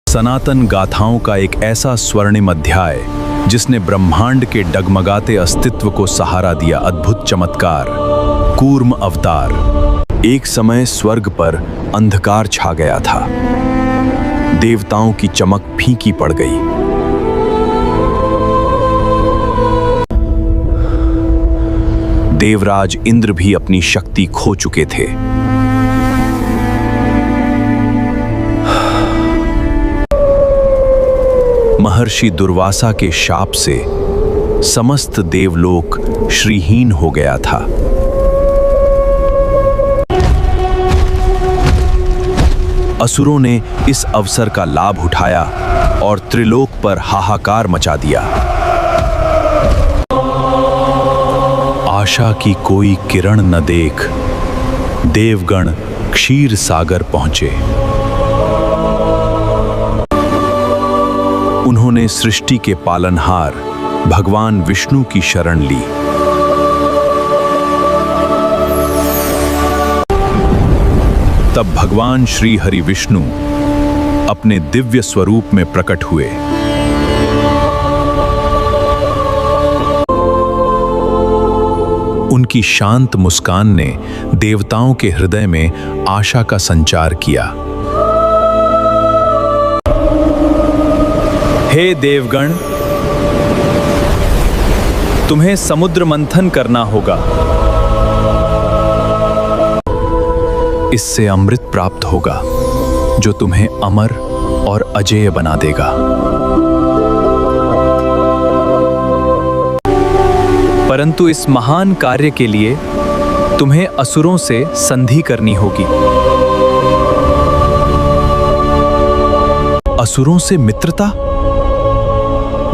सनातन गाथाओं का एक ऐसा स्वर्णिम अध्याय जिसने ब्रह्मांड के डगमगाते अस्तित्व को सहारा दिया। अद्भुत चमत्कार, कूर्म अवतार। एक समय स्वर्ग पर अंधकार छा गया था। देवताओं की चमक फीकी पड़ गई। देवराज इंद्र भी अपनी शक्ति खो चुके थे। महर्षि दुर्वासा के शाप से समस्त देवलोक श्रीहीन हो गया था। असुरों ने इस अवसर का लाभ उठाया और त्रिलोक पर हाहाकार मचा दिया। आशा की कोई किरण न देख देवगण क्षीर सागर पहुंचे। उन्होंने सृष्टि के पालनहार भगवान विष्णु की शरण ली। तब भगवान श्री हरि विष्णु अपने दिव्य स्वरूप में प्रकट हुए। उनकी शांत मुस्कान ने देवताओं के हृदय में आशा का संचार किया। हे देवगण, तुम्हें समुद्र मंथन करना होगा। इससे अमृत प्राप्त होगा जो तुम्हें अमर और अजेय बना देगा। परंतु इस महान कार्य के लिए तुम्हें असुरों से संधि करनी होगी। असुरों से मित्रता?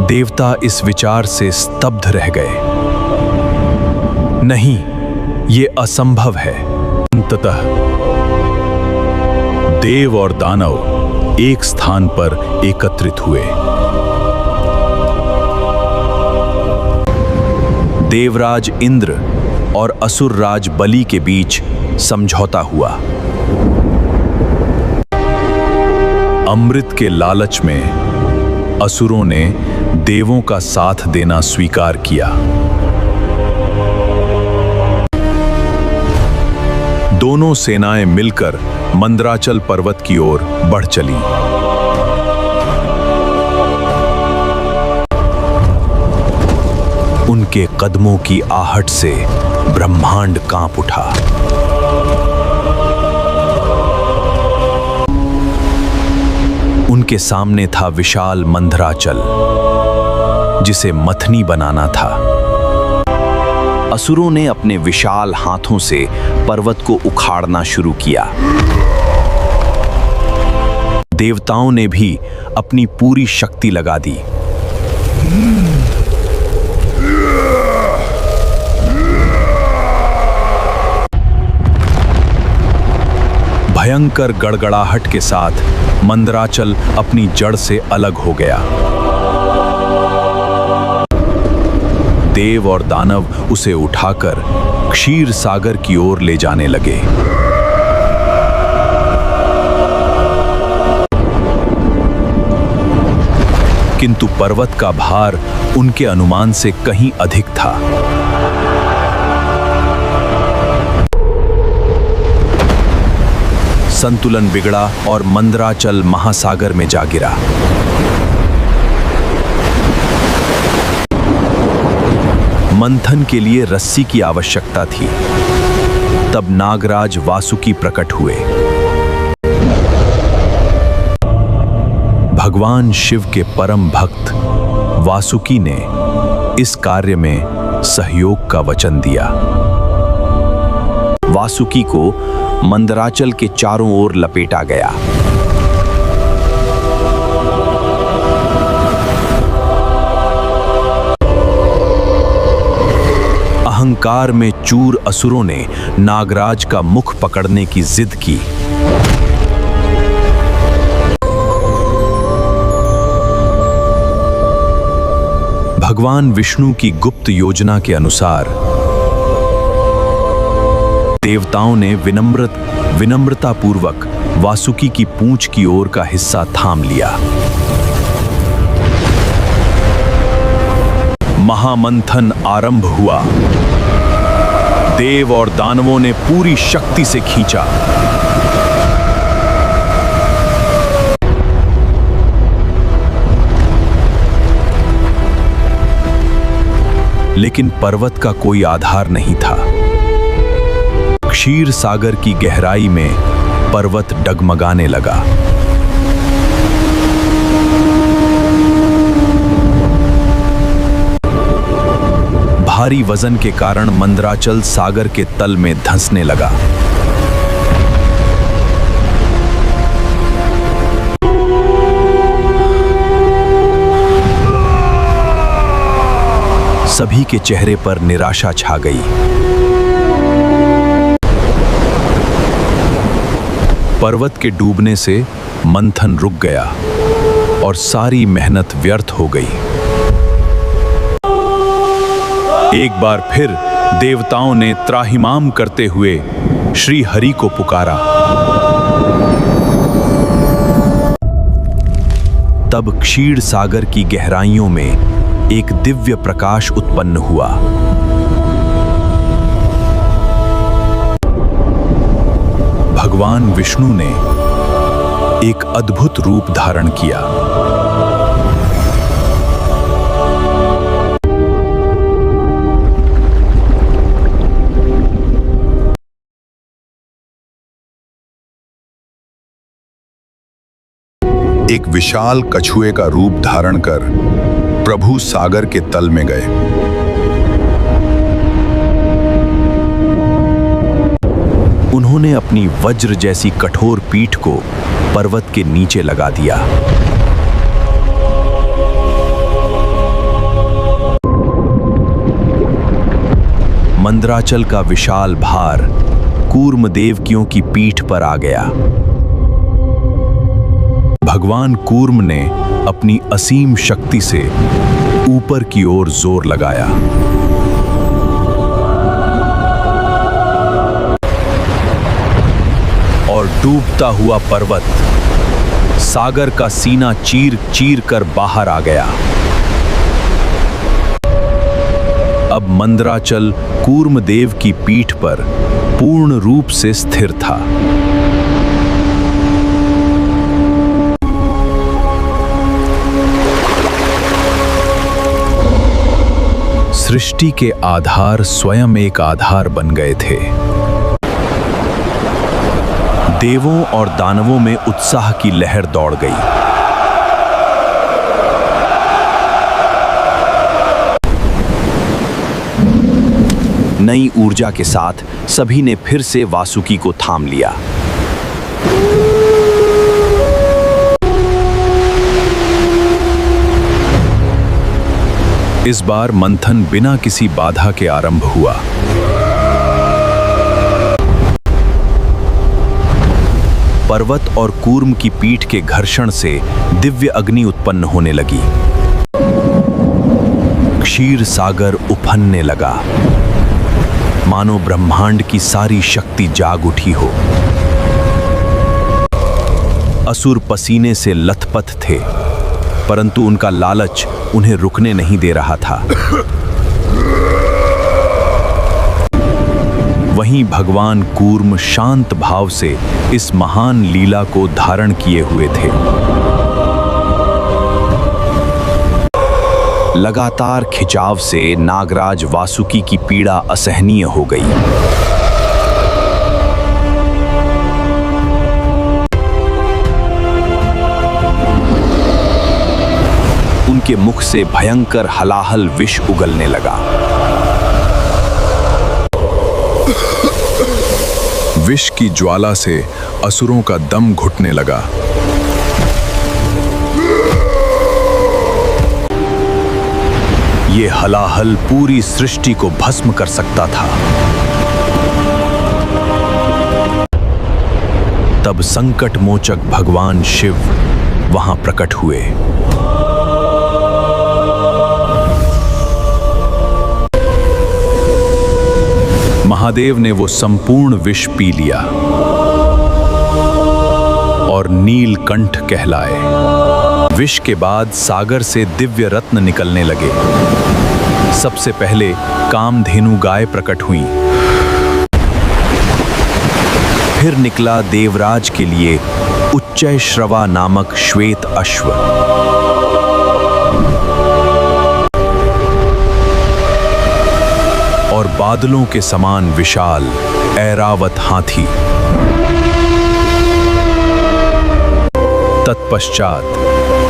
देवता इस विचार से स्तब्ध रह गए। नहीं, ये असंभव है। अंततः देव और दानव एक स्थान पर एकत्रित हुए। देवराज इंद्र और असुरराज बलि के बीच समझौता हुआ। अमृत के लालच में असुरों ने देवों का साथ देना स्वीकार किया। दोनों सेनाएं मिलकर मंदराचल पर्वत की ओर बढ़ चलीं। उनके कदमों की आहट से ब्रह्मांड कांप उठा। उनके सामने था विशाल मंदराचल, जिसे मथनी बनाना था। असुरों ने अपने विशाल हाथों से पर्वत को उखाड़ना शुरू किया। देवताओं ने भी अपनी पूरी शक्ति लगा दी। भयंकर गड़गड़ाहट के साथ मंदराचल अपनी जड़ से अलग हो गया। देव और दानव उसे उठाकर क्षीर सागर की ओर ले जाने लगे। किंतु पर्वत का भार उनके अनुमान से कहीं अधिक था। संतुलन बिगड़ा और मंदराचल महासागर में जा गिरा। मंथन के लिए रस्सी की आवश्यकता थी। तब नागराज वासुकी प्रकट हुए। भगवान शिव के परम भक्त वासुकी ने इस कार्य में सहयोग का वचन दिया। वासुकी को मंदराचल के चारों ओर लपेटा गया। अहंकार में चूर असुरों ने नागराज का मुख पकड़ने की जिद की। भगवान विष्णु की गुप्त योजना के अनुसार देवताओं ने विनम्रतापूर्वक वासुकी की पूंछ की ओर का हिस्सा थाम लिया। महामंथन आरंभ हुआ। देव और दानवों ने पूरी शक्ति से खींचा। लेकिन पर्वत का कोई आधार नहीं था। क्षीर सागर की गहराई में पर्वत डगमगाने लगा। भारी वजन के कारण मंदराचल सागर के तल में धंसने लगा। सभी के चेहरे पर निराशा छा गई। पर्वत के डूबने से मंथन रुक गया और सारी मेहनत व्यर्थ हो गई। एक बार फिर देवताओं ने त्राहिमाम करते हुए श्री हरि को पुकारा। तब क्षीर सागर की गहराइयों में एक दिव्य प्रकाश उत्पन्न हुआ। भगवान विष्णु ने एक अद्भुत रूप धारण किया। एक विशाल कछुए का रूप धारण कर प्रभु सागर के तल में गए। उन्होंने अपनी वज्र जैसी कठोर पीठ को पर्वत के नीचे लगा दिया। मंदराचल का विशाल भार कूर्म देवकियों की पीठ पर आ गया। भगवान कूर्म ने अपनी असीम शक्ति से ऊपर की ओर जोर लगाया। और डूबता हुआ पर्वत सागर का सीना चीर चीर कर बाहर आ गया। अब मंदराचल कूर्मदेव की पीठ पर पूर्ण रूप से स्थिर था। सृष्टि के आधार स्वयं एक आधार बन गए थे। देवों और दानवों में उत्साह की लहर दौड़ गई। नई ऊर्जा के साथ सभी ने फिर से वासुकी को थाम लिया। इस बार मंथन बिना किसी बाधा के आरंभ हुआ। पर्वत और कूर्म की पीठ के घर्षण से दिव्य अग्नि उत्पन्न होने लगी। क्षीर सागर उफनने लगा, मानो ब्रह्मांड की सारी शक्ति जाग उठी हो। असुर पसीने से लथपथ थे, परंतु उनका लालच उन्हें रुकने नहीं दे रहा था। वहीं भगवान कूर्म शांत भाव से इस महान लीला को धारण किए हुए थे। लगातार खिंचाव से नागराज वासुकी की पीड़ा असहनीय हो गई। उनके मुख से भयंकर हलाहल विष उगलने लगा। विष की ज्वाला से असुरों का दम घुटने लगा। ये हलाहल पूरी सृष्टि को भस्म कर सकता था। तब संकट मोचक भगवान शिव वहां प्रकट हुए। महादेव ने वो संपूर्ण विष पी लिया। और नीलकंठ कहलाए। विष के बाद सागर से दिव्य रत्न निकलने लगे। सबसे पहले कामधेनु गाय प्रकट हुई। फिर निकला देवराज के लिए उच्चैश्रवा नामक श्वेत अश्व। और बादलों के समान विशाल ऐरावत हाथी। तत्पश्चात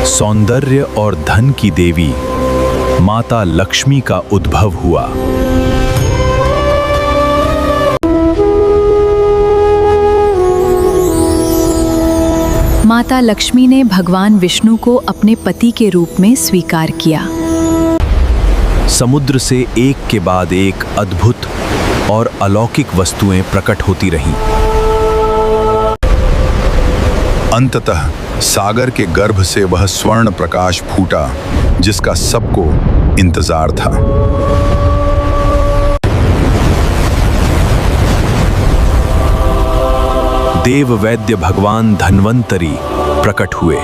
सौंदर्य और धन की देवी माता लक्ष्मी का उद्भव हुआ। माता लक्ष्मी ने भगवान विष्णु को अपने पति के रूप में स्वीकार किया। समुद्र से एक के बाद एक अद्भुत और अलौकिक वस्तुएं प्रकट होती रहीं। अंततः सागर के गर्भ से वह स्वर्ण प्रकाश फूटा जिसका सबको इंतजार था। देव वैद्य भगवान धन्वंतरी प्रकट हुए।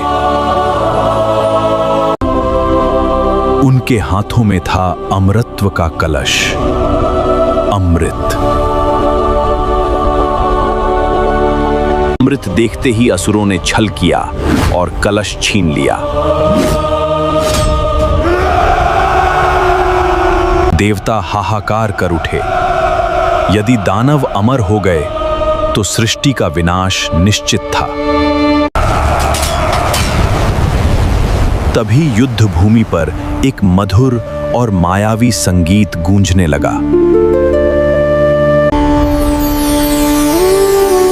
उनके हाथों में था अमृतत्व का कलश, अमृत। अमृत देखते ही असुरों ने छल किया और कलश छीन लिया। देवता हाहाकार कर उठे। यदि दानव अमर हो गए तो सृष्टि का विनाश निश्चित था। तभी युद्ध भूमि पर एक मधुर और मायावी संगीत गूंजने लगा।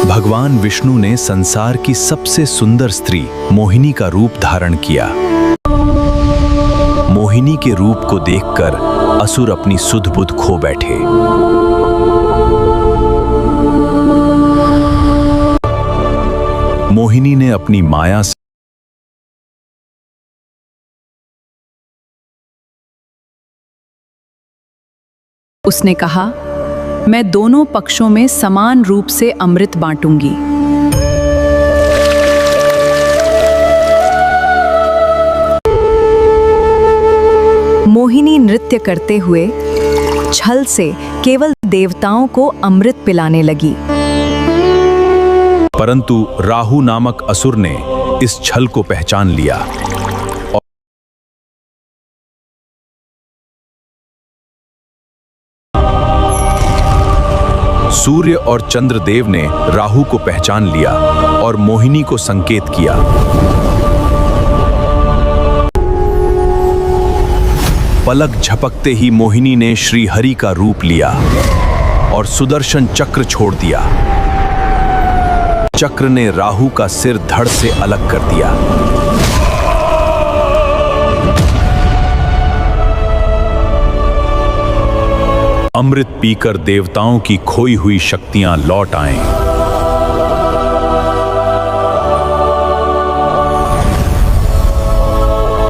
भगवान विष्णु ने संसार की सबसे सुंदर स्त्री मोहिनी का रूप धारण किया। मोहिनी के रूप को देखकर असुर अपनी सुध-बुध खो बैठे। मोहिनी ने अपनी माया से उसने कहा, मैं दोनों पक्षों में समान रूप से अमृत बांटूंगी। मोहिनी नृत्य करते हुए छल से केवल देवताओं को अमृत पिलाने लगी। परंतु राहु नामक असुर ने इस छल को पहचान लिया। सूर्य और चंद्रदेव ने राहु को पहचान लिया और मोहिनी को संकेत किया। पलक झपकते ही मोहिनी ने श्री हरि का रूप लिया और सुदर्शन चक्र छोड़ दिया। चक्र ने राहु का सिर धड़ से अलग कर दिया। अमृत पीकर देवताओं की खोई हुई शक्तियां लौट आएं।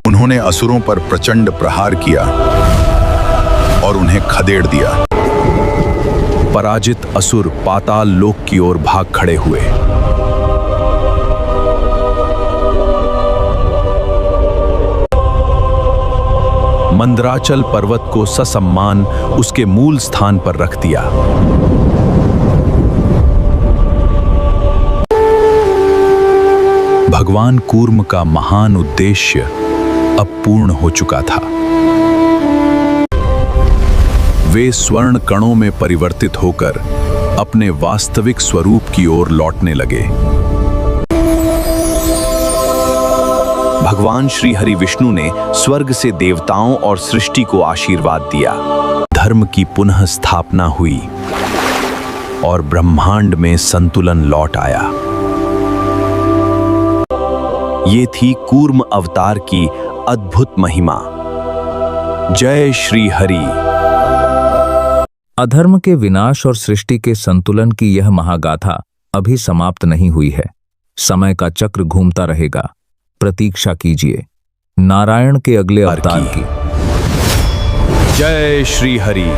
उन्होंने असुरों पर प्रचंड प्रहार किया और उन्हें खदेड़ दिया। पराजित असुर पाताल लोक की ओर भाग खड़े हुए। मंदराचल पर्वत को ससम्मान उसके मूल स्थान पर रख दिया। भगवान कूर्म का महान उद्देश्य अब पूर्ण हो चुका था। वे स्वर्ण कणों में परिवर्तित होकर अपने वास्तविक स्वरूप की ओर लौटने लगे। भगवान श्री हरि विष्णु ने स्वर्ग से देवताओं और सृष्टि को आशीर्वाद दिया। धर्म की पुनः स्थापना हुई और ब्रह्मांड में संतुलन लौट आया। ये थी कूर्म अवतार की अद्भुत महिमा। जय श्री हरि। अधर्म के विनाश और सृष्टि के संतुलन की यह महागाथा अभी समाप्त नहीं हुई है। समय का चक्र घूमता रहेगा। प्रतीक्षा कीजिए नारायण के अगले अवतार की। जय श्री हरि।